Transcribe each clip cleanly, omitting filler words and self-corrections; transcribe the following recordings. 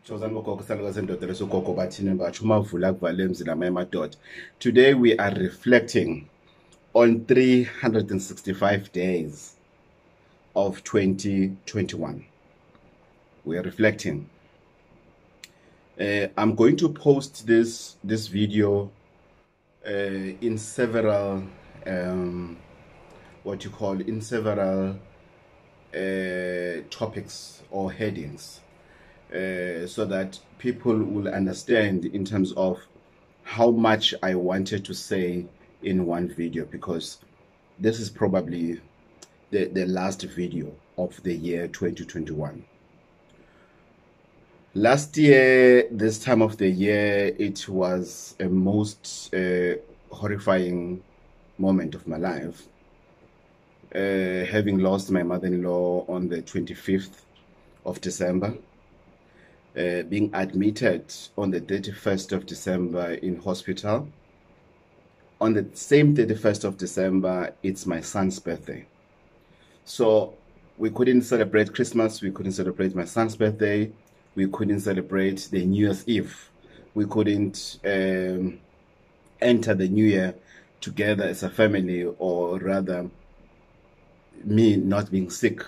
Gogo Bathini Mbatha. Today we are reflecting on 365 days of 2021. We are reflecting. I'm going to post this video in several topics or headings, so that people will understand in terms of how much I wanted to say in one video, because this is probably the last video of the year 2021. Last year, this time of the year, it was a most horrifying moment of my life. Having lost my mother-in-law on the 25th of December, being admitted on the 31st of December in hospital. On the same 31st of December, it's my son's birthday. So we couldn't celebrate Christmas, we couldn't celebrate my son's birthday, we couldn't celebrate the New Year's Eve. We couldn't enter the New Year together as a family, or rather, me not being sick.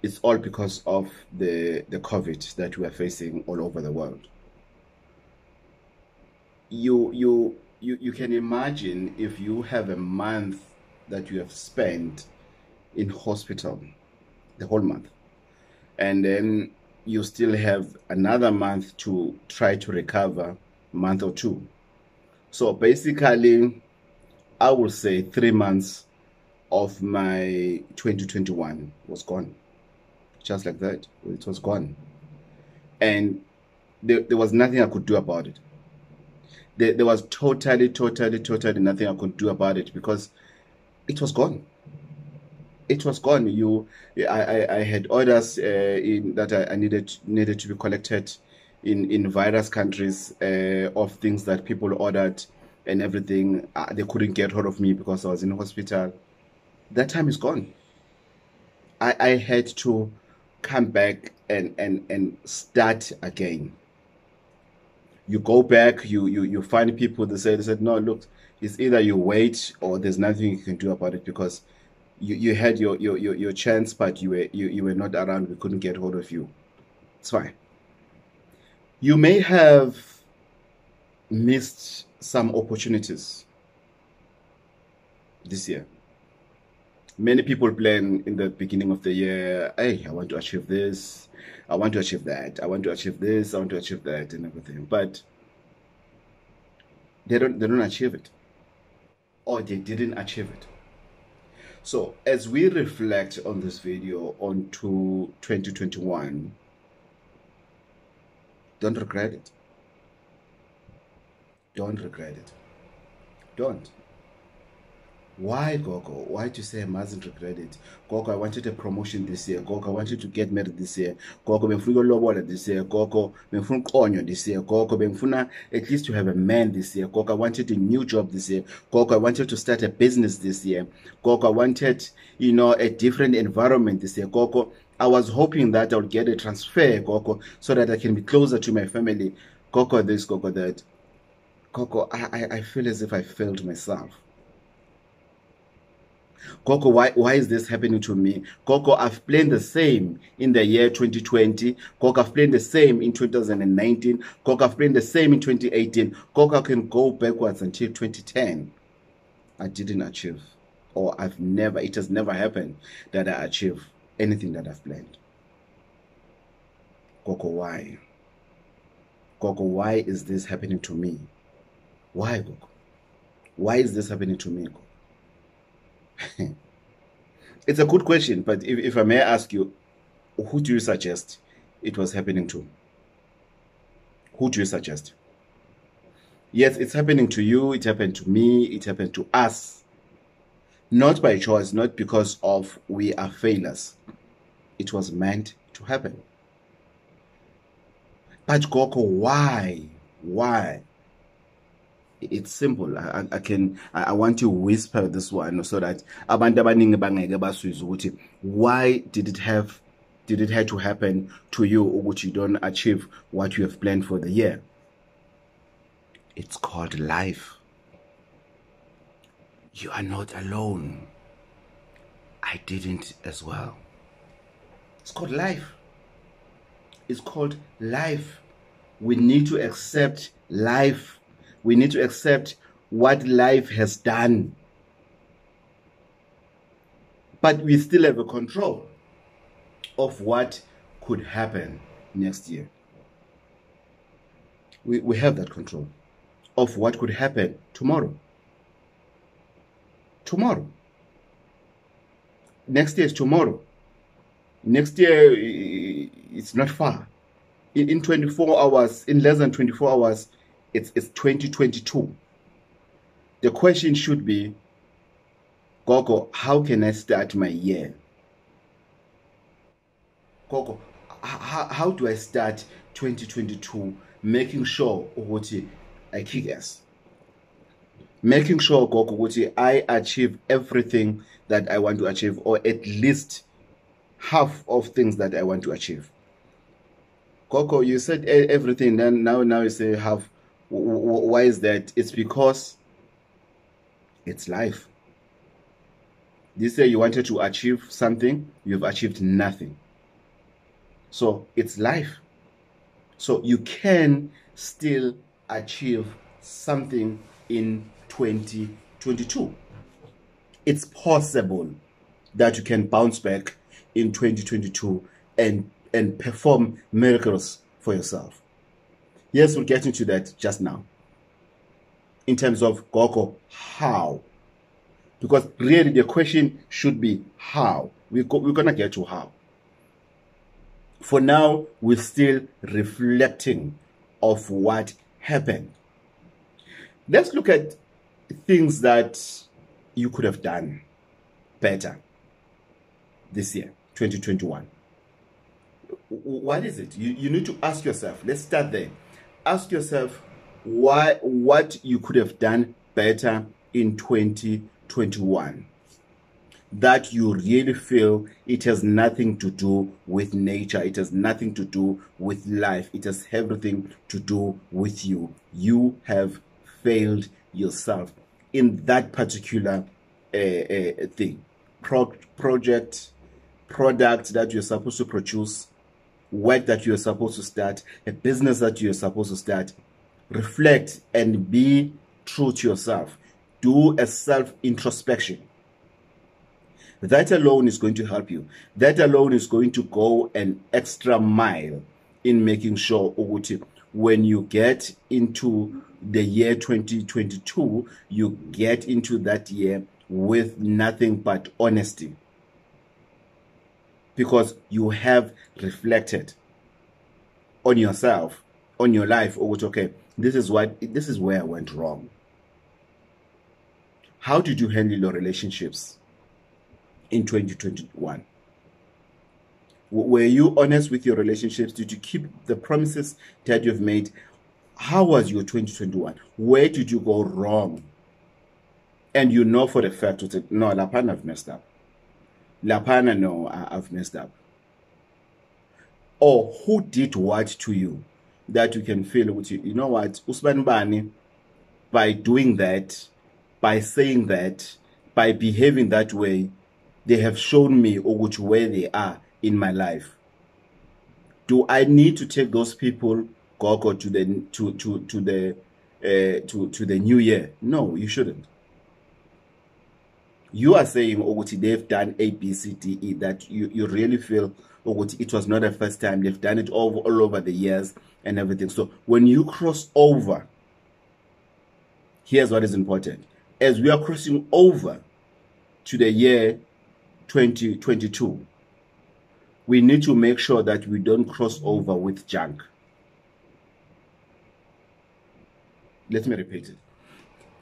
It's all because of the COVID that we are facing all over the world. You can imagine if you have a month that you have spent in hospital, the whole month, and then you still have another month to try to recover, month or two. So basically, I will say 3 months of my 2021 was gone. Just like that, it was gone. And there was nothing I could do about it. There was totally nothing I could do about it, because it was gone. It was gone. I had orders that I needed to be collected in various countries, of things that people ordered and everything. They couldn't get hold of me because I was in hospital. That time is gone. I had to come back and start again. You go back, you find people, they said, no, look, it's either you wait or there's nothing you can do about it, because you had your chance, but you were not around. We couldn't get hold of you. It's fine. You may have missed some opportunities this year. Many people plan in the beginning of the year, hey, I want to achieve this, I want to achieve that, I want to achieve this, I want to achieve that, and everything. But they don't achieve it, or they didn't achieve it. So as we reflect on this video on to 2021, don't regret it. Don't regret it. Don't. Why, Gogo? Why do you say I mustn't regret it? Gogo, I wanted a promotion this year. Gogo, I wanted to get married this year. Gogo, bengifuna lobola this year. Gogo, bengifuna konyo this year. Gogo, bengifuna at least to have a man this year. Gogo, I wanted a new job this year. Gogo, I wanted to start a business this year. Gogo, I wanted, a different environment this year. Gogo, I was hoping that I would get a transfer, Gogo, so that I can be closer to my family. Gogo, this, Gogo, that. Gogo, I feel as if I failed myself. Gogo, why is this happening to me? Gogo, I've planned the same in the year 2020. Gogo, I've planned the same in 2019. Gogo, I've planned the same in 2018. Gogo, I can go backwards until 2010. I didn't achieve, or it has never happened that I achieve anything that I've planned. Gogo, why? Gogo, why is this happening to me? Why, Gogo? Why is this happening to me, Gogo? It's a good question, but if I may ask you, who do you suggest it was happening to? Who do you suggest? Yes, it's happening to you, it happened to me, it happened to us. Not by choice, not because of we are failures. It was meant to happen. But Gogo, why? Why? It's simple. I want to whisper this one so that abantu abaningi bangeke basizwe ukuthi why did did it have to happen to you which you don't achieve what you have planned for the year? It's called life. You are not alone. I didn't as well. It's called life. It's called life. We need to accept life. We need to accept what life has done. But we still have a control of what could happen next year. We have that control of what could happen tomorrow. Tomorrow. Next year is tomorrow. Next year, it's not far. In 24 hours, in less than 24 hours, it's 2022. The question should be, Gogo, how can I start my year? Gogo, how do I start 2022 making sure I kick ass? Making sure, Gogo, I achieve everything that I want to achieve, or at least half of things that I want to achieve. Gogo, you said everything, then now you say half. Why is that? It's because it's life. This year you wanted to achieve something, you've achieved nothing. So it's life. So you can still achieve something in 2022. It's possible that you can bounce back in 2022 and perform miracles for yourself. Yes, we'll get into that just now. In terms of Gogo, how? Because really the question should be how. We're going to get to how. For now, we're still reflecting of what happened. Let's look at things that you could have done better this year, 2021. What is it? You need to ask yourself. Let's start there. Ask yourself what you could have done better in 2021 that you really feel it has nothing to do with nature. It has nothing to do with life. It has everything to do with you. You have failed yourself in that particular thing. Product that you're supposed to produce, work that you're supposed to start, a business that you're supposed to start. Reflect and be true to yourself. Do a self-introspection. That alone is going to help you. That alone is going to go an extra mile in making sure when you get into the year 2022, you get into that year with nothing but honesty. Because you have reflected on yourself, on your life, okay, this is where I went wrong. How did you handle your relationships in 2021? Were you honest with your relationships? Did you keep the promises that you've made? How was your 2021? Where did you go wrong? And you know for the fact that, no, Lapana, I've messed up. Lapana, no, I've messed up. Or who did what to you that you can feel, you know what, Usman Bani, by doing that, by saying that, by behaving that way, they have shown me where they are in my life. Do I need to take those people, Gogo, to the new year? No, you shouldn't. You are saying they've done A, B, C, D, E, that you really feel it was not the first time. They've done it all over the years and everything. So when you cross over, here's what is important. As we are crossing over to the year 2022, we need to make sure that we don't cross over with junk. Let me repeat it.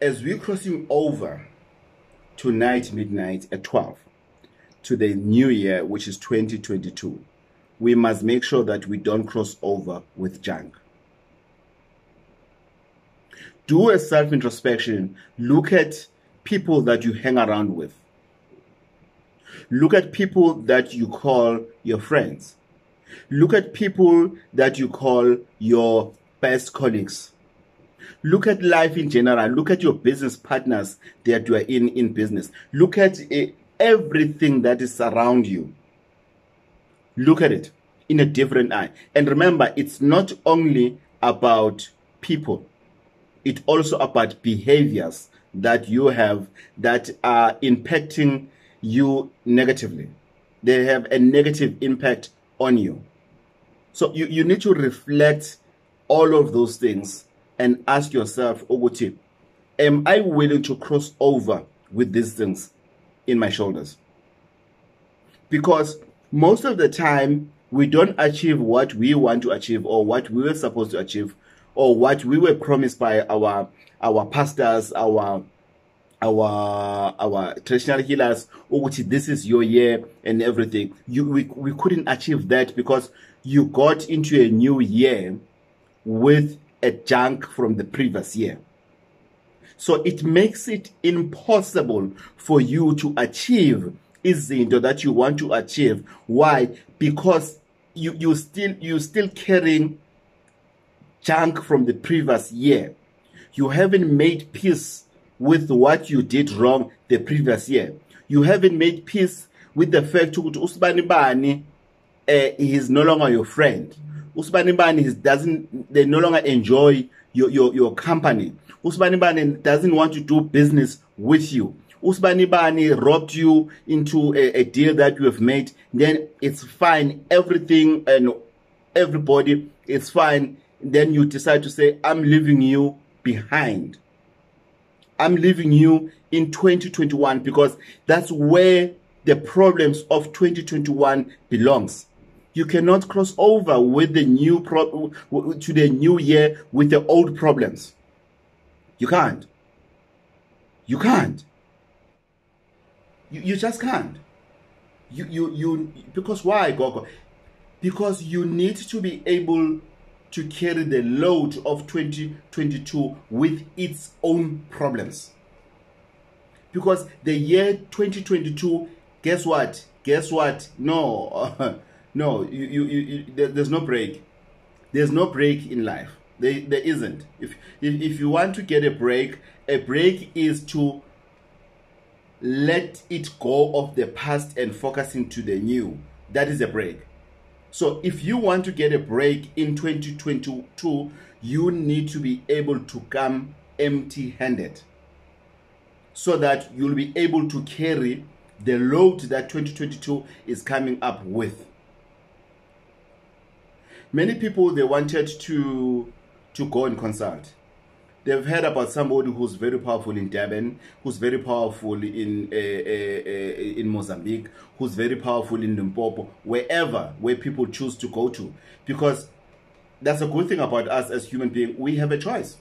As we're crossing over tonight, midnight at 12, to the new year, which is 2022, we must make sure that we don't cross over with junk. Do a self-introspection. Look at people that you hang around with. Look at people that you call your friends. Look at people that you call your best colleagues. Look at life in general. Look at your business partners that you are in business. Look at everything that is around you. Look at it in a different eye. And remember, it's not only about people. It's also about behaviors that you have that are impacting you negatively. They have a negative impact on you. So you need to reflect all of those things and ask yourself, Oguti, am I willing to cross over with these things in my shoulders? Because most of the time, we don't achieve what we want to achieve or what we were supposed to achieve or what we were promised by our pastors, our traditional healers. Oguti, this is your year and everything. We couldn't achieve that because you got into a new year with a junk from the previous year. So it makes it impossible for you to achieve izinto that you want to achieve. Why? Because you still carrying junk from the previous year. You haven't made peace with what you did wrong the previous year. You haven't made peace with the fact that Usbani Bani is no longer your friend. Usbani Bani they no longer enjoy your company. Usbani Bani doesn't want to do business with you. Usbani Bani robbed you into a deal that you have made. Then it's fine. Everything and everybody is fine. Then you decide to say, I'm leaving you behind. I'm leaving you in 2021 because that's where the problems of 2021 belongs. You cannot cross over with the to the new year with the old problems. You can't. You can't. You just can't. Because why, Gogo? Because you need to be able to carry the load of 2022 with its own problems. Because the year 2022, guess what? Guess what? No, no, there's no break. There's no break in life. There isn't. If you want to get a break is to let it go of the past and focus into the new. That is a break. So if you want to get a break in 2022, you need to be able to come empty-handed so that you'll be able to carry the load that 2022 is coming up with. Many people, they wanted to go and consult. They've heard about somebody who's very powerful in Durban, who's very powerful in Mozambique, who's very powerful in Limpopo, where people choose to go to. Because that's a good thing about us as human beings. We have a choice.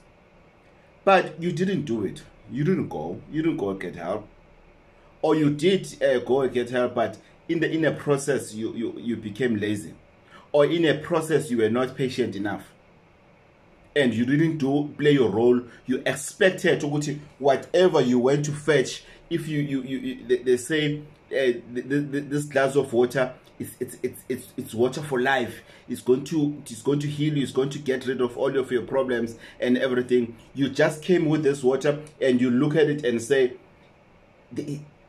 But you didn't do it. You didn't go. You didn't go and get help. Or you did go and get help, but in a process, you became lazy. Or in a process, you were not patient enough. And you didn't play your role. You expected to whatever you went to fetch. If they say this glass of water, it's water for life. It's going to heal you. It's going to get rid of all of your problems and everything. You just came with this water, and you look at it and say,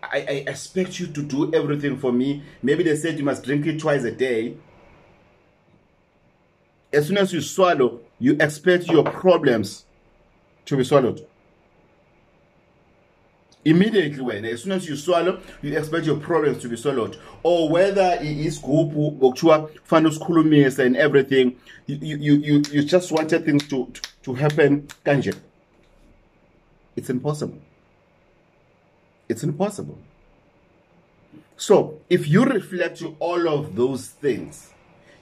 I expect you to do everything for me. Maybe they said you must drink it twice a day. As soon as you swallow, you expect your problems to be swallowed. Immediately, as soon as you swallow, you expect your problems to be swallowed. Or whether it is Gupu, Bokchua, Fanus Kulumis and everything, you just wanted things to happen. Kanje. It's impossible. It's impossible. So, if you reflect to all of those things,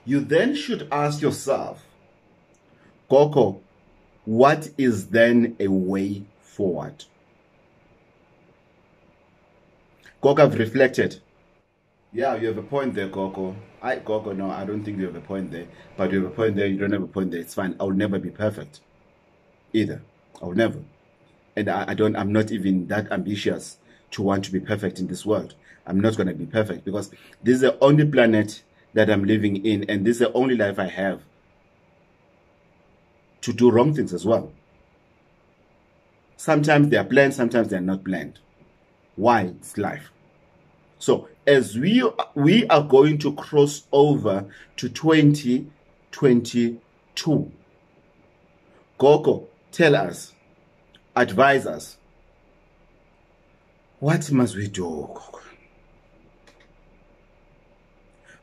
you then should ask yourself, Gogo, what is then a way forward? Gogo, I've reflected. Yeah, you have a point there, Gogo. Gogo, no, I don't think you have a point there. But you have a point there, you don't have a point there. It's fine. I'll never be perfect. Either. I'll never. And I'm not even that ambitious to want to be perfect in this world. I'm not going to be perfect because this is the only planet that I'm living in, and this is the only life I have to do wrong things as well. Sometimes they are planned, sometimes they are not planned. Why? It's life. So as we are going to cross over to 2022, Gogo, tell us, advise us, what must we do, Gogo?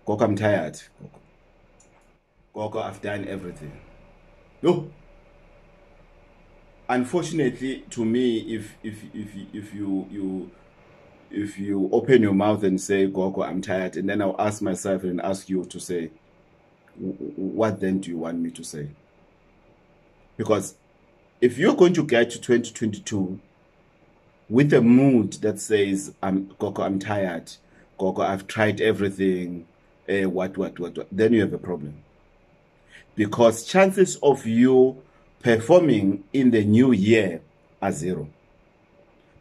Gogo, I'm tired. Gogo, I've done everything. No. Unfortunately, to me, if you open your mouth and say, Gogo, I'm tired, and then I'll ask myself and ask you to say, what then do you want me to say? Because if you're going to get to 2022 with a mood that says, Gogo, I'm tired, Gogo, I've tried everything, what, then you have a problem. Because chances of you performing in the new year are zero.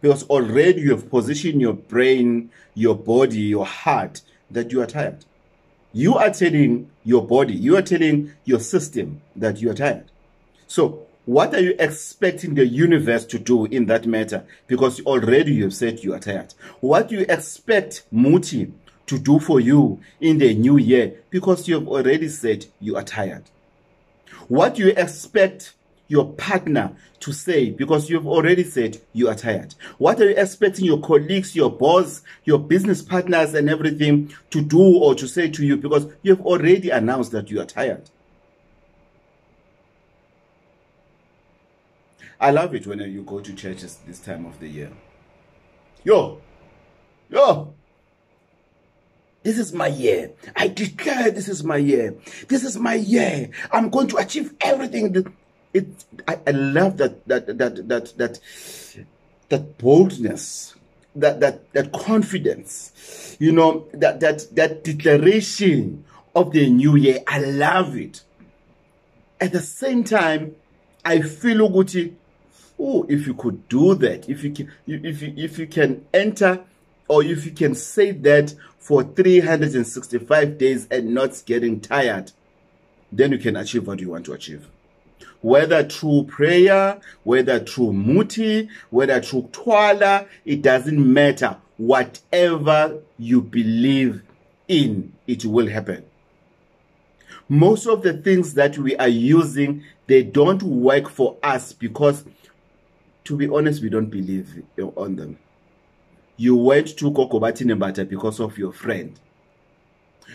Because already you have positioned your brain, your body, your heart that you are tired. You are telling your body, you are telling your system that you are tired. So what are you expecting the universe to do in that matter? Because already you have said you are tired. What do you expect Muti to do for you in the new year? Because you have already said you are tired. What do you expect your partner to say? Because you've already said you are tired. What are you expecting your colleagues, your boss, your business partners and everything to do or to say to you? Because you've already announced that you are tired. I love it when you go to churches this time of the year. Yo, this is my year. I declare this is my year. This is my year. I'm going to achieve everything. I love that boldness, that confidence, you know, that declaration of the new year. I love it. At the same time, I feel Uguti, oh, if you could do that, if you can enter, or if you can say that for 365 days and not getting tired, then you can achieve what you want to achieve. Whether through prayer, whether through muti, whether through twala, it doesn't matter. Whatever you believe in, it will happen. Most of the things that we are using, they don't work for us because, to be honest, we don't believe on them. You went to Gogo Bathini Mbatha because of your friend.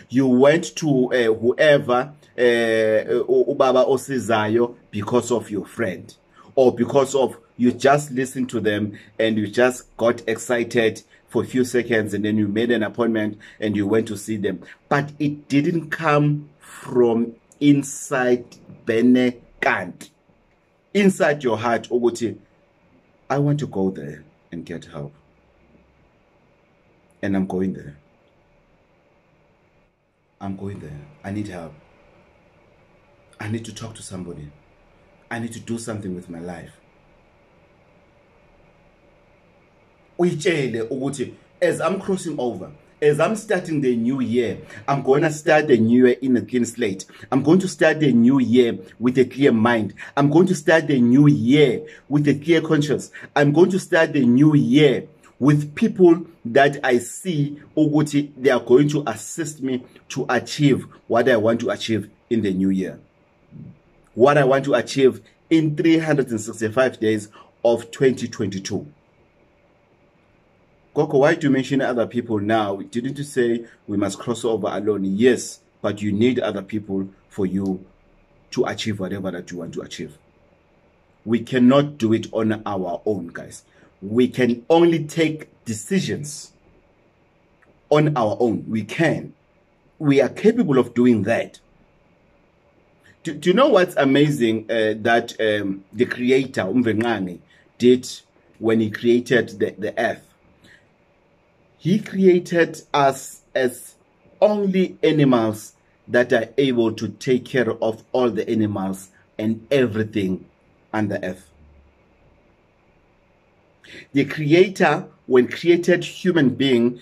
You went to whoever, Ubaba Osizayo, because of your friend. Or because of you just listened to them and you just got excited for a few seconds and then you made an appointment and you went to see them. But it didn't come from inside Bene Kant. Inside your heart, Oguti, I want to go there and get help. And I'm going there. I'm going there. I need help. I need to talk to somebody. I need to do something with my life. As I'm crossing over, as I'm starting the new year, I'm going to start the new year in a clean slate. I'm going to start the new year with a clear mind. I'm going to start the new year with a clear conscience. I'm going to start the new year with people that I see, Oguti, they are going to assist me to achieve what I want to achieve in the new year. What I want to achieve in 365 days of 2022. Gogo, why do you mention other people now? Didn't you say we must cross over alone? Yes, but you need other people for you to achieve whatever that you want to achieve. We cannot do it on our own, guys. We can only take decisions on our own. We can. We are capable of doing that. Do you know what's amazing that the creator, Umvengane, did when he created the earth? He created us as only animals that are able to take care of all the animals and everything on the earth. The creator, when created human being,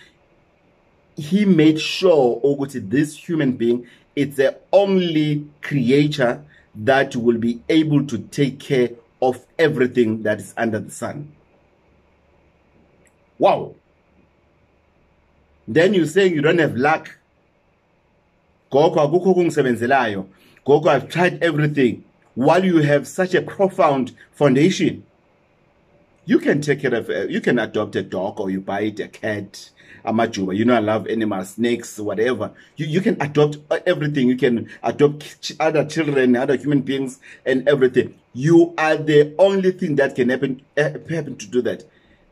he made sure this human being, it's the only creature that will be able to take care of everything that is under the sun. Wow. Then you're saying you don't have luck. Gogo, I've tried everything. While you have such a profound foundation, you can take care of, you can adopt a dog, or you buy it, a cat, a majuba. You know, I love animals, snakes, whatever. You can adopt everything. You can adopt other children, other human beings, and everything. You are the only thing that can happen to do that.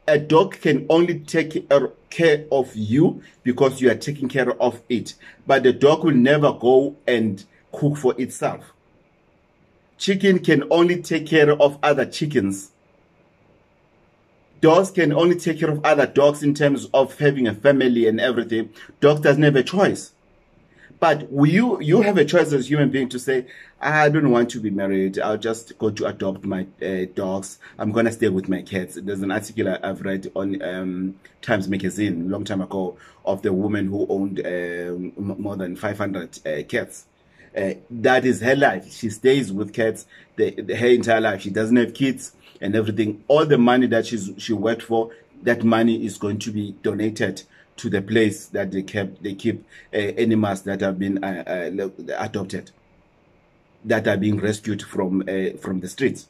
A dog can only take care of you because you are taking care of it. But the dog will never go and cook for itself. Chicken can only take care of other chickens. Dogs can only take care of other dogs in terms of having a family and everything. Dog doesn't have a choice. But you have a choice as a human being to say, I don't want to be married. I'll just go to adopt my dogs. I'm going to stay with my cats. There's an article I've read on Times Magazine a long time ago of the woman who owned more than 500 cats. That is her life. She stays with cats her entire life. She doesn't have kids and everything. All the money that she worked for, that money is going to be donated to the place that they keep animals that have been adopted, that are being rescued from the streets.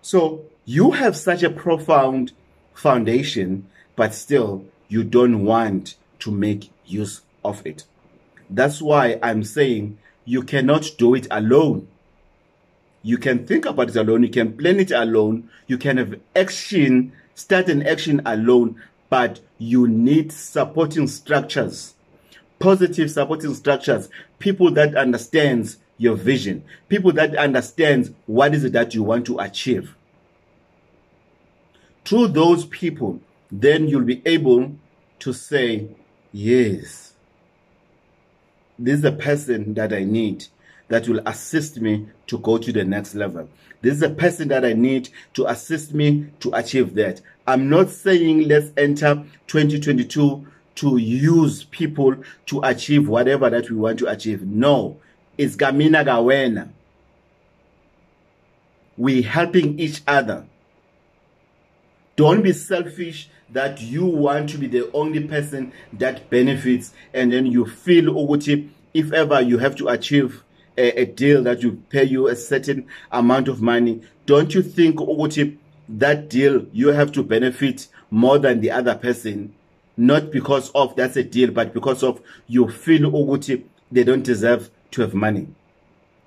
So you have such a profound foundation, but still you don't want to make use of it. That's why I'm saying you cannot do it alone. You can think about it alone. You can plan it alone. You can have action, start an action alone, but you need supporting structures, positive supporting structures, people that understands your vision, people that understands what is it that you want to achieve. Through those people, then you'll be able to say, yes, this is a person that I need that will assist me to go to the next level. This is a person that I need to assist me to achieve that. I'm not saying let's enter 2022 to use people to achieve whatever that we want to achieve. No, it's Gamina Gawena. We're helping each other. Don't be selfish that you want to be the only person that benefits, and then you feel, Oguti, if ever you have to achieve a deal that you pay you a certain amount of money, don't you think, Oguti, that deal you have to benefit more than the other person? Not because of that's a deal, but because of you feel, Oguti, they don't deserve to have money.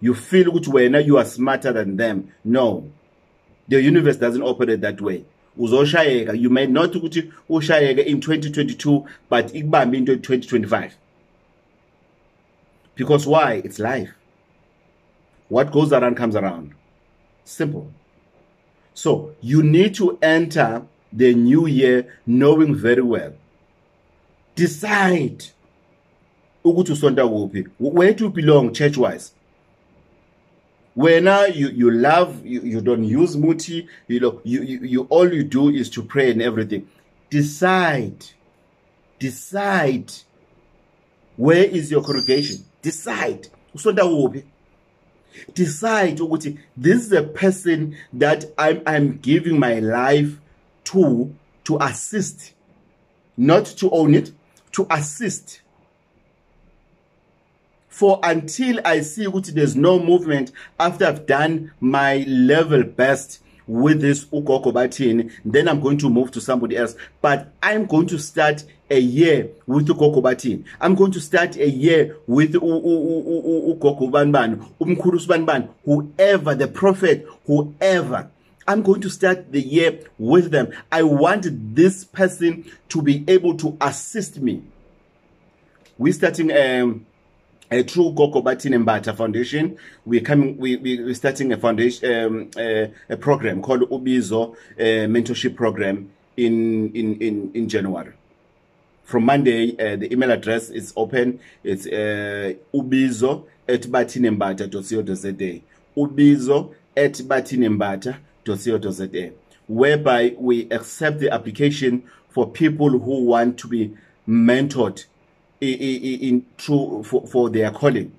You feel, Oguti, when you are smarter than them. No, the universe doesn't operate that way. You may not in 2022, but it might be in 2025. Because why? It's life. What goes around comes around. Simple. So you need to enter the new year knowing very well. Decide where to belong church-wise. When you love, you don't use muti, you all you do is to pray and everything. Decide where is your congregation. Decide this is a person that I'm giving my life to assist, not to own it, to assist. For until I see there's no movement, after I've done my level best with this Gogo Bathini, then I'm going to move to somebody else. But I'm going to start a year with Gogo Bathini. I'm going to start a year with Gogo Banban, Umkurus Banban, whoever, the prophet, whoever. I'm going to start the year with them. I want this person to be able to assist me. We're starting a true Gogo Bathini Mbatha Foundation. We're starting a foundation, a program called Ubizo mentorship program in January. From Monday, the email address is open. It's ubizo@bathinimbatha.co.za. Ubizo@bathinimbatha.co.za, whereby we accept the application for people who want to be mentored for their calling.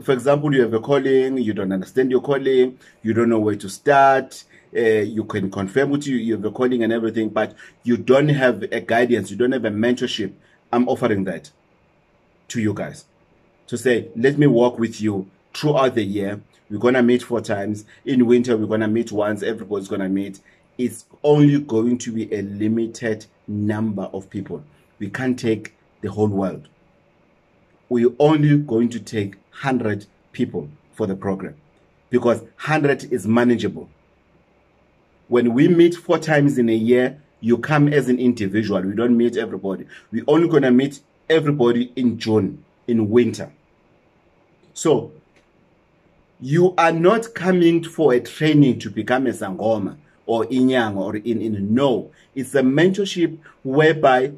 For example, you have a calling, you don't understand your calling, you don't know where to start, you can confirm with you have a calling and everything, but you don't have a guidance, you don't have a mentorship. I'm offering that to you guys to say, let me walk with you throughout the year. We're going to meet 4 times. In winter, we're going to meet once. Everybody's going to meet. It's only going to be a limited number of people. We can't take the whole world. We're only going to take 100 people for the program because 100 is manageable. When we meet 4 times in a year, you come as an individual. We don't meet everybody. We're only going to meet everybody in June, in winter. So you are not coming for a training to become a Sangoma or Inyang or in no. It's a mentorship whereby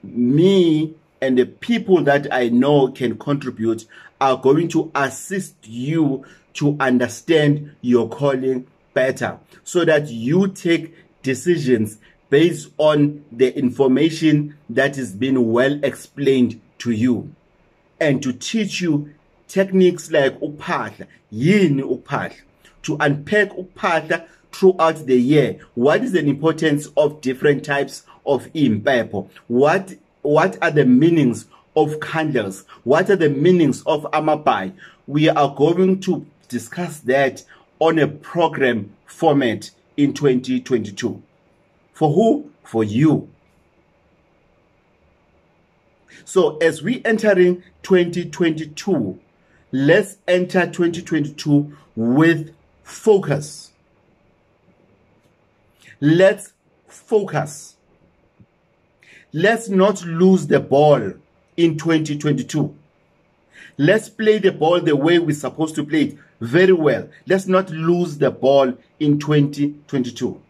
me and the people that I know can contribute are going to assist you to understand your calling better so that you take decisions based on the information that is being well explained to you and to teach you techniques like uphahla, yini uphahla, to unpack uphahla throughout the year. What is the importance of different types of impepho? What are the meanings of candles? What are the meanings of amabai? We are going to discuss that on a program format in 2022. For who? For you. So as we entering 2022, let's enter 2022 with focus. Let's focus. Let's not lose the ball in 2022. Let's play the ball the way we're supposed to play it very well. Let's not lose the ball in 2022.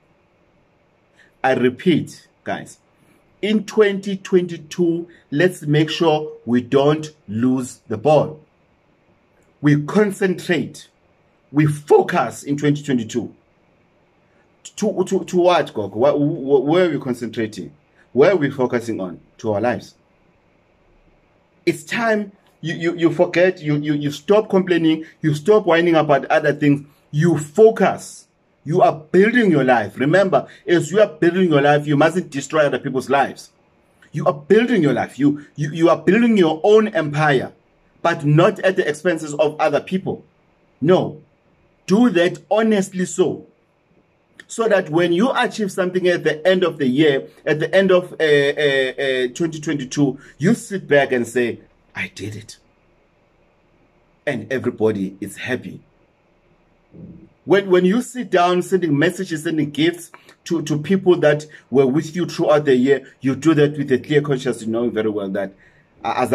I repeat, guys, in 2022, let's make sure we don't lose the ball. We concentrate. We focus in 2022. To what, Gogo? Where are we concentrating? Where are we focusing on? To our lives. It's time you forget, you stop complaining, you stop whining about other things, you focus. You are building your life. Remember, as you are building your life, you mustn't destroy other people's lives. You are building your life. You are building your own empire, but not at the expenses of other people. No. Do that honestly so that when you achieve something at the end of the year, at the end of 2022, you sit back and say, I did it. And everybody is happy. When you sit down sending messages, sending gifts to people that were with you throughout the year, you do that with a clear conscience, knowing very well that I've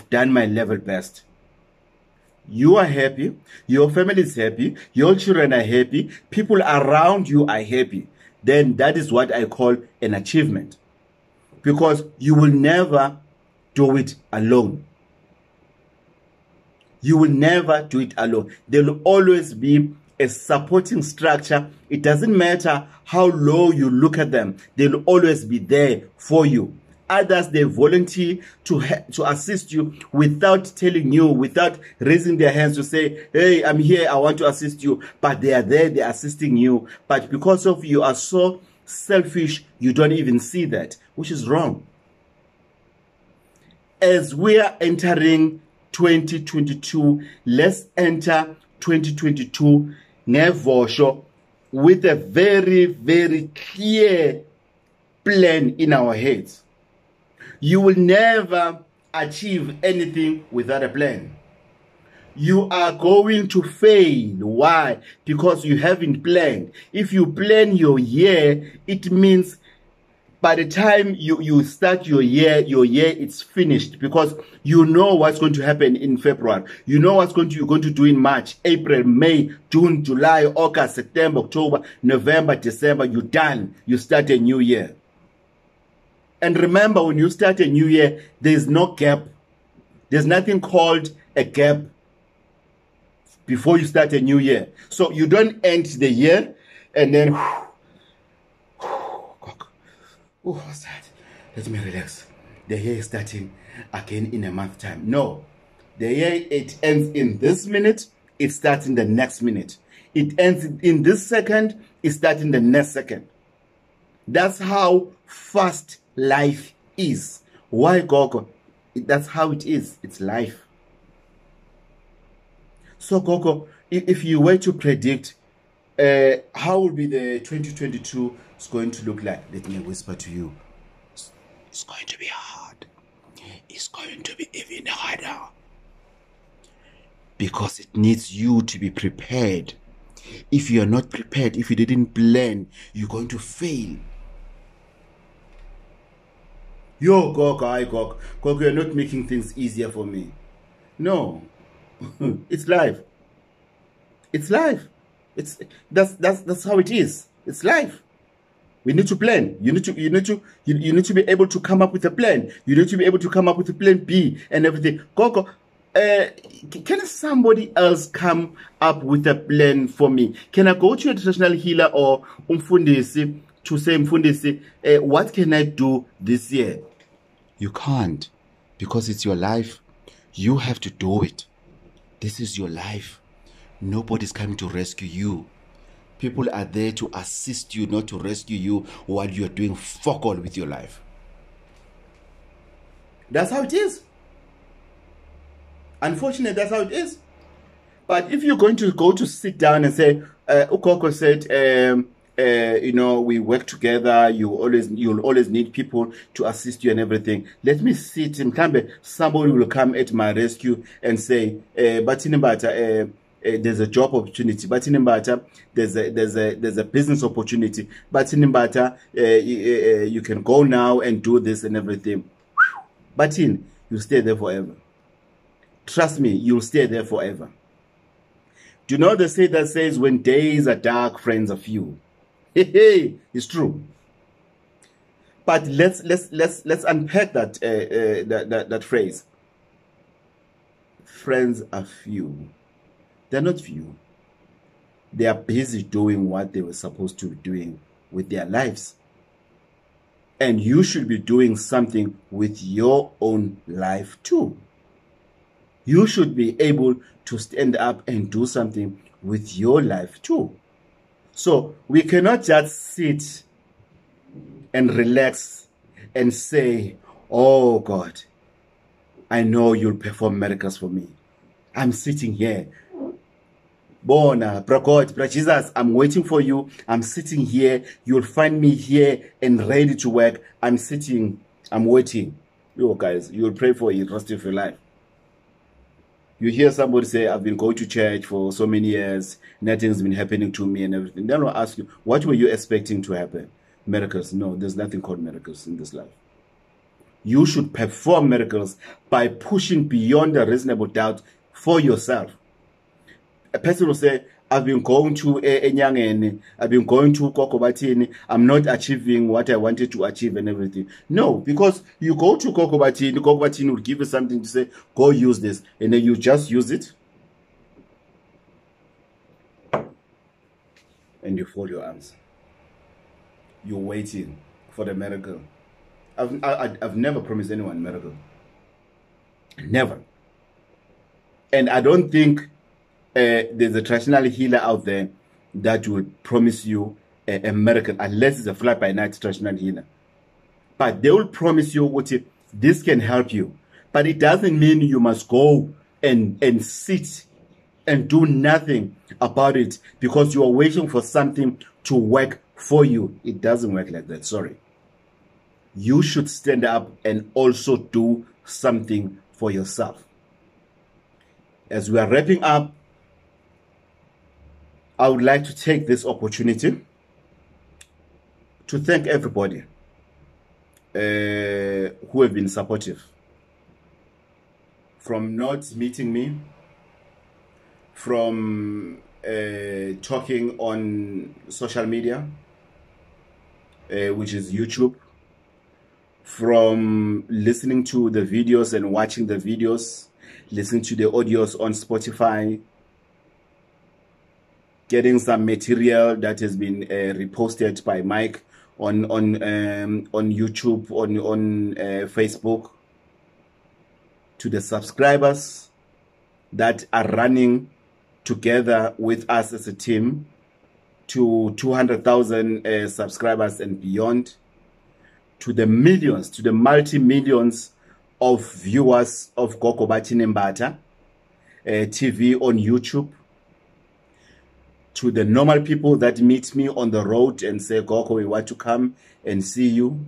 done my level best. You are happy, your family is happy, your children are happy, people around you are happy. Then that is what I call an achievement. Because you will never do it alone. You will never do it alone. There will always be a supporting structure. It doesn't matter how low you look at them. They will always be there for you. Others, they volunteer to assist you without telling you, without raising their hands to say, hey, I'm here, I want to assist you. But they are there, they are assisting you. But because of you are so selfish, you don't even see that, which is wrong. As we are entering 2022, let's enter 2022 nevosho with a very, very clear plan in our heads. You will never achieve anything without a plan. You are going to fail. Why? Because you haven't planned. If you plan your year, it means by the time you start your year it's finished, because you know what's going to happen in February. You know what's you're going to do in March, April, May, June, July, August, September, October, November, December. You're done. You start a new year. And remember, when you start a new year, there's no gap. There's nothing called a gap before you start a new year. So you don't end the year and then Oh, what's that? Let me relax. The year is starting again in a month time. No. The year, it ends in this minute, it starts in the next minute. It ends in this second, it starts in the next second. That's how fast life is. Why, Gogo? That's how it is. It's life. So, Gogo, if you were to predict how will be the 2022 is going to look like, let me whisper to you. It's going to be hard. It's going to be even harder. Because it needs you to be prepared. If you are not prepared, if you didn't plan, you're going to fail. Yo, Gogo, Gogo, you're not making things easier for me. No. It's life. It's life. That's how it is. It's life. We need to plan. You need to be able to come up with a plan. You need to be able to come up with a plan B and everything. Gogo, can somebody else come up with a plan for me? Can I go to a traditional healer or umfundisi to say umfundisi, what can I do this year? You can't, because it's your life. You have to do it. This is your life. Nobody's coming to rescue you. People are there to assist you, not to rescue you while you're doing fuck all with your life. That's how it is. Unfortunately, that's how it is. But if you're going to go to sit down and say, Ukoko said, you know, we work together, you'll always need people to assist you and everything. Let me sit in Kambe. Somebody will come at my rescue and say, Bathini Mbatha, there's a job opportunity. Bathini Mbatha, there's a business opportunity. Bathini Mbatha, you can go now and do this and everything. Bathini, you'll stay there forever. Trust me, you'll stay there forever. Do you know the say that says, when days are dark, friends are few? Hey, it's true. But let's unpack that phrase. Friends are few. They're not few. They are busy doing what they were supposed to be doing with their lives. And you should be doing something with your own life too. You should be able to stand up and do something with your life too. So we cannot just sit and relax and say, oh God, I know you'll perform miracles for me. I'm sitting here. Bona, God, Jesus, I'm waiting for you. I'm sitting here. You'll find me here and ready to work. I'm sitting, I'm waiting. You guys, you'll pray for the rest of your life. You hear somebody say, I've been going to church for so many years, nothing's been happening to me and everything. Then I'll ask you, what were you expecting to happen? Miracles. No, there's nothing called miracles in this life. You should perform miracles by pushing beyond a reasonable doubt for yourself. A person will say, I've been going to Enyangeni, I've been going to Gogo Bathini, I'm not achieving what I wanted to achieve and everything. No, because you go to Gogo Bathini will give you something to say, go use this, and then you just use it, and you fold your arms. You're waiting for the miracle. I've never promised anyone a miracle. Never. And I don't think there's a traditional healer out there that will promise you a miracle, unless it's a fly-by-night traditional healer. But they will promise you what this can help you. But it doesn't mean you must go and sit and do nothing about it because you are waiting for something to work for you. It doesn't work like that, sorry. You should stand up and also do something for yourself. As we are wrapping up, I would like to take this opportunity to thank everybody who have been supportive. From not meeting me, from talking on social media, which is YouTube, from listening to the videos and watching the videos, listening to the audios on Spotify, getting some material that has been reposted by Mike on YouTube, on Facebook, to the subscribers that are running together with us as a team to 200,000 subscribers and beyond, to the millions, to the multi-millions of viewers of Gogo Bathini Mbatha TV on YouTube, to the normal people that meet me on the road and say, Gogo, we want to come and see you,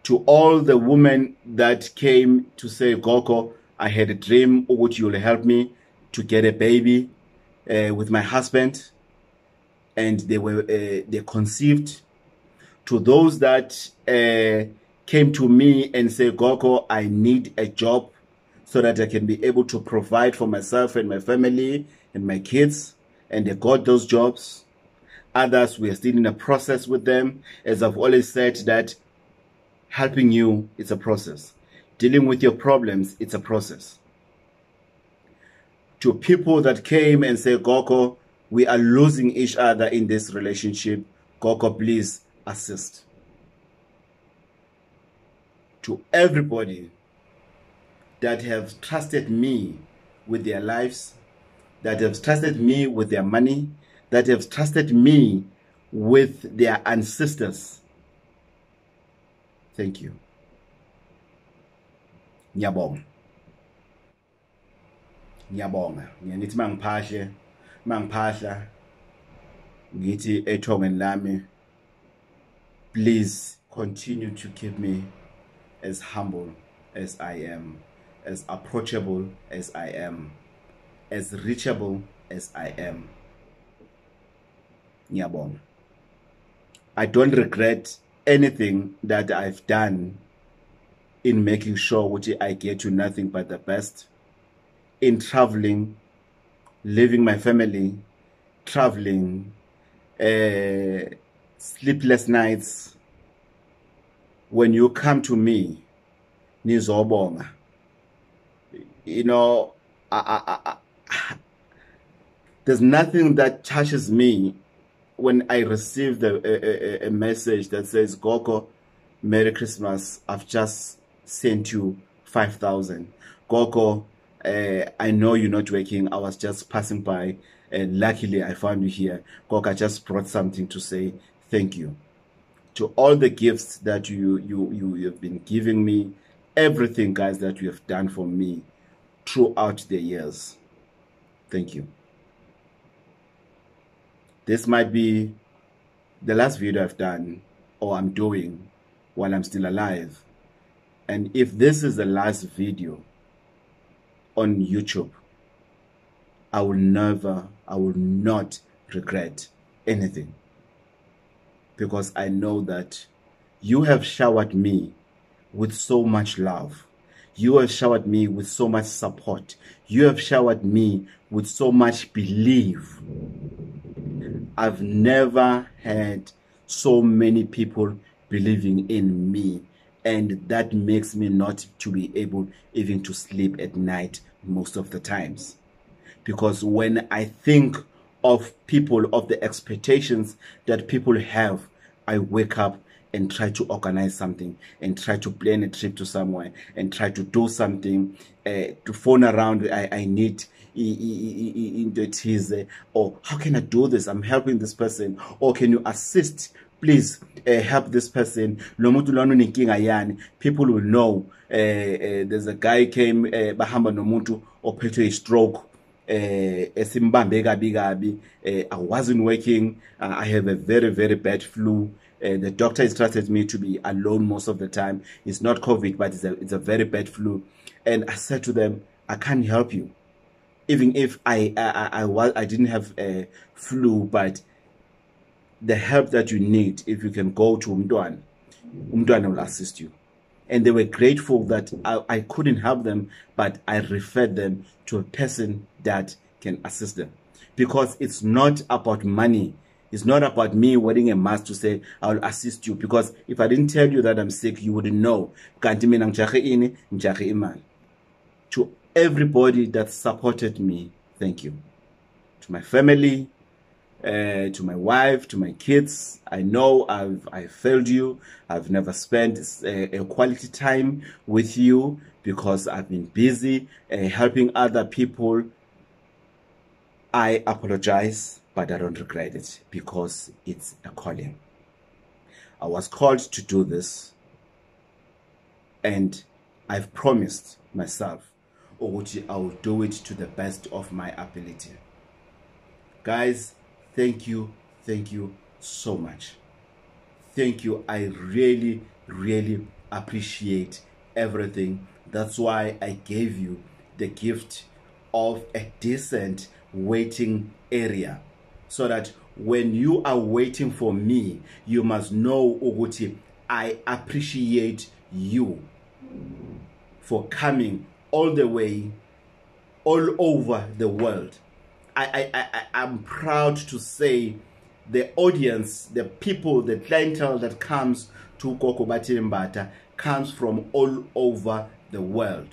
to all the women that came to say, Gogo, I had a dream, would you help me to get a baby with my husband, and they conceived, to those that came to me and say, Gogo, I need a job so that I can be able to provide for myself and my family and my kids, and they got those jobs. Others, we are still in a process with them. As I've always said, that helping you, it's a process. Dealing with your problems, it's a process. To people that came and say, Gogo, we are losing each other in this relationship, Gogo, please assist. To everybody that have trusted me with their lives, that have trusted me with their money, that have trusted me with their ancestors, thank you. Ngiyabonga. Ngiyabonga. Ngiyanithi mangiphahla ngithi ethongeni lami, please continue to keep me as humble as I am, as approachable as I am, as reachable as I am. Ngiyabonga. I don't regret anything that I've done in making sure which I get you nothing but the best, in traveling, leaving my family, traveling, sleepless nights. When you come to me, nizobonga. You know, there's nothing that touches me when I receive a message that says, Gogo, Merry Christmas, I've just sent you 5,000. Gogo, I know you're not working, I was just passing by, and luckily I found you here. Gogo, I just brought something to say thank you. To all the gifts that you have been giving me, everything, guys, that you have done for me throughout the years. Thank you. This might be the last video I've done or I'm doing while I'm still alive. And if this is the last video on YouTube, I will not regret anything. Because I know that you have showered me with so much love. You have showered me with so much support. You have showered me with so much belief. I've never had so many people believing in me, and that makes me not to be able even to sleep at night most of the times. Because when I think of people, of the expectations that people have, I wake up and try to organize something and try to plan a trip to somewhere and try to do something, to phone around. I need into tease, or how can I do this? I'm helping this person, or can you assist? Please help this person. People will know. There's a guy came bahamba nomuntu ophethe a stroke. I wasn't working. I have a very, very bad flu. The doctor instructed me to be alone most of the time. It's not COVID, but it's a very bad flu. And I said to them, I can't help you. Even if I didn't have a flu, but the help that you need, if you can go to Umdwan will assist you. And they were grateful that I couldn't help them, but I referred them to a person that can assist them. Because it's not about money. It's not about me wearing a mask to say, I'll assist you. Because if I didn't tell you that I'm sick, you wouldn't know. To everybody that supported me, thank you. To my family, to my wife, to my kids. I know I failed you. I've never spent a quality time with you because I've been busy helping other people. I apologize, but I don't regret it because it's a calling. I was called to do this, and I've promised myself, Oguchi, I will do it to the best of my ability. Guys, thank you so much. Thank you. I really appreciate everything. That's why I gave you the gift of a decent waiting area, so that when you are waiting for me, you must know, Oguchi, I appreciate you for coming all the way, all over the world. I'm proud to say the audience, the people, the clientele that comes to Gogo Bathini Mbatha comes from all over the world.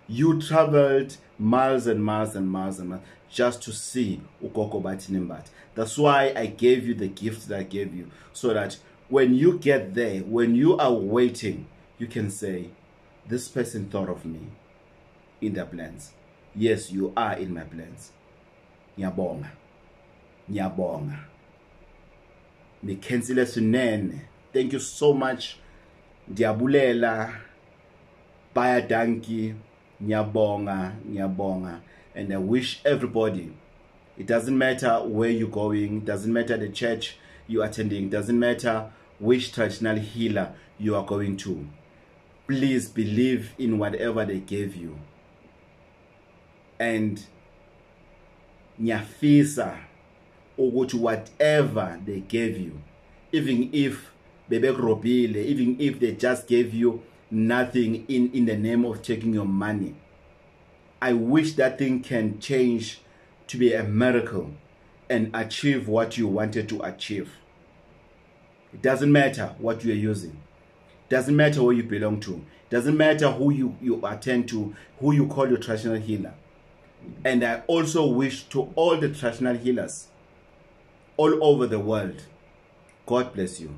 You traveled miles and miles and miles and miles just to see Gogo Bathini Mbatha. That's why I gave you the gift that I gave you, so that when you get there, when you are waiting, you can say, this person thought of me in their plans. Yes, you are in my plans. Nyabonga. Nyabonga. Mikhensile sunene. Thank you so much. Diabulela. Bayadanki. Nyabonga. Nyabonga. And I wish everybody, it doesn't matter where you're going, it doesn't matter the church you're attending, it doesn't matter which traditional healer you are going to. Please believe in whatever they gave you. And nyafisa ukuthi whatever they gave you, even if bebegrobile, even if they just gave you nothing in the name of taking your money, I wish that thing can change to be a miracle and achieve what you wanted to achieve. It doesn't matter what you are using. It doesn't matter where you belong to. It doesn't matter who you attend to, who you call your traditional healer. And I also wish to all the traditional healers all over the world, God bless you.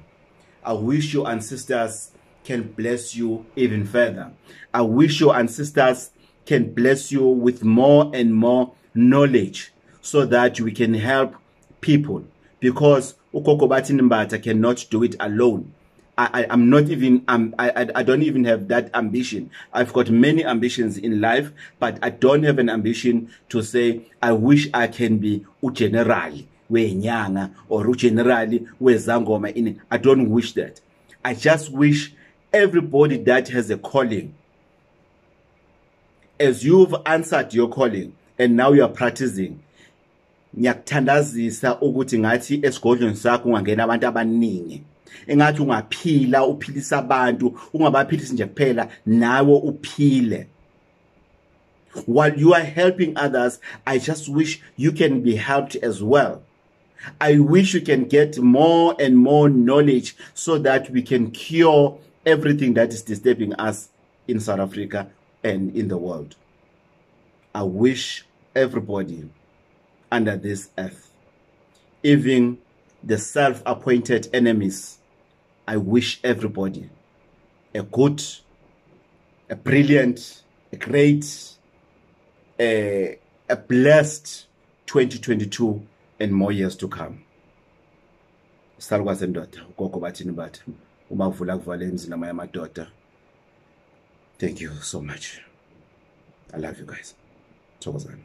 I wish your ancestors can bless you even further. I wish your ancestors can bless you with more and more knowledge, so that we can help people, because Gogo Bathini Mbatha cannot do it alone. I don't even have that ambition. I've got many ambitions in life, but I don't have an ambition to say, I wish I can be ugenerali we nyanga or ugenerali we zangoma. I don't wish that. I just wish everybody that has a calling, as you've answered your calling and now you are practicing, ngiyakuthandazisa ukuthi ngathi esigodlweni sakho ungangena abantu abaningi, engathi ungaphila uphilisa abantu, ungabaphilisi nje kuphela, nawe uphile. While you are helping others, I just wish you can be helped as well. I wish you can get more and more knowledge, so that we can cure everything that is disturbing us in South Africa and in the world. I wish everybody under this earth, even the self-appointed enemies, I wish everybody a good, a brilliant, a great, a blessed 2022 and more years to come. Salukwazi ndoda, Gogo Bathini Mbatha. Uma uvula kuvala emzini yamadoda. Thank you so much. I love you guys. Thokozani.